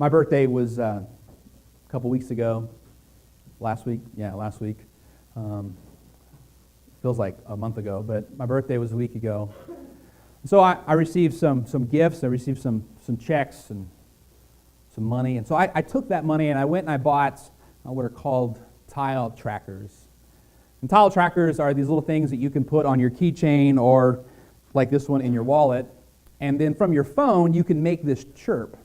My birthday was a couple weeks ago. Last week. Feels like a month ago, but my birthday was a week ago. So I received some gifts. I received some checks and some money. And so I took that money and I went and I bought what are called tile trackers. And tile trackers are these little things that you can put on your keychain or like this one in your wallet. And then from your phone, you can make this chirp.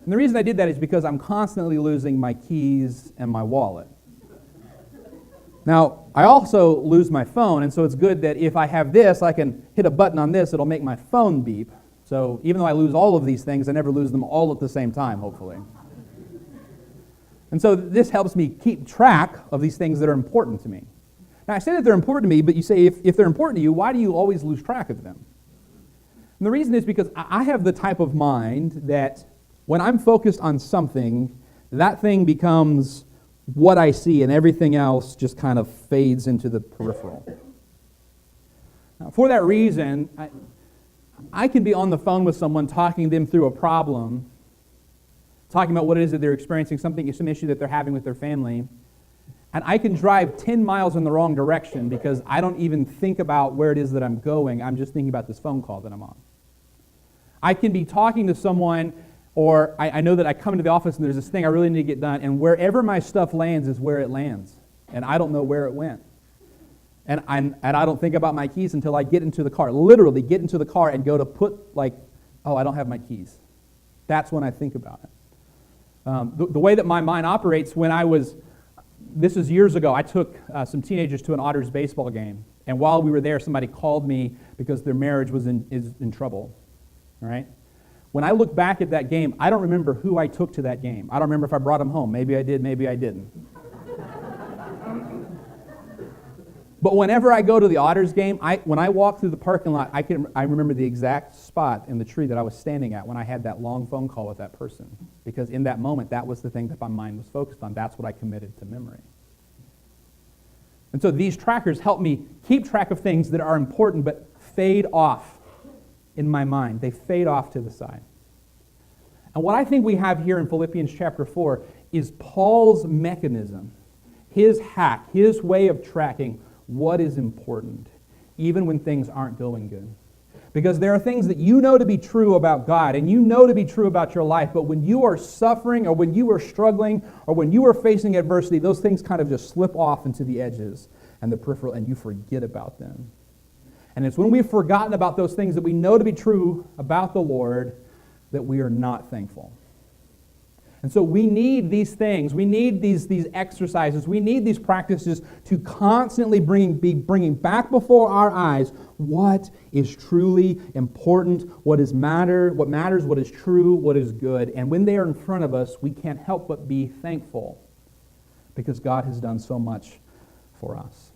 And the reason I did that is because I'm constantly losing my keys and my wallet. Now, I also lose my phone, and so it's good that if I have this, I can hit a button on this, it'll make my phone beep. So even though I lose all of these things, I never lose them all at the same time, hopefully. And so this helps me keep track of these things that are important to me. Now, I say that they're important to me, but you say, if they're important to you, why do you always lose track of them? And the reason is because I have the type of mind that when I'm focused on something, that thing becomes what I see, and everything else just kind of fades into the peripheral. Now, for that reason, I can be on the phone with someone talking them through a problem, talking about what it is that they're experiencing, some issue that they're having with their family, and I can drive 10 miles in the wrong direction because I don't even think about where it is that I'm going. I'm just thinking about this phone call that I'm on. I can be talking to someone, or I know that I come into the office and there's this thing I really need to get done, and wherever my stuff lands is where it lands, and I don't know where it went. And I don't think about my keys until I get into the car, literally get into the car and go to put, I don't have my keys. That's when I think about it. The way that my mind operates this is years ago, I took some teenagers to an Otters baseball game, and while we were there, somebody called me because their marriage is in trouble, all right? When I look back at that game, I don't remember who I took to that game. I don't remember if I brought them home. Maybe I did, maybe I didn't. But whenever I go to the Otters game, when I walk through the parking lot, I remember the exact spot in the tree that I was standing at when I had that long phone call with that person. Because in that moment, that was the thing that my mind was focused on. That's what I committed to memory. And so these trackers help me keep track of things that are important but fade off in my mind. They fade off to the side. And what I think we have here in Philippians chapter 4 is Paul's mechanism, his hack, his way of tracking what is important, even when things aren't going good. Because there are things that you know to be true about God and you know to be true about your life, but when you are suffering or when you are struggling or when you are facing adversity, those things kind of just slip off into the edges and the peripheral and you forget about them. And it's when we've forgotten about those things that we know to be true about the Lord that we are not thankful. And so we need these things. We need these exercises. We need these practices to constantly be bringing back before our eyes what is truly important, what matters, what is true, what is good. And when they are in front of us, we can't help but be thankful because God has done so much for us.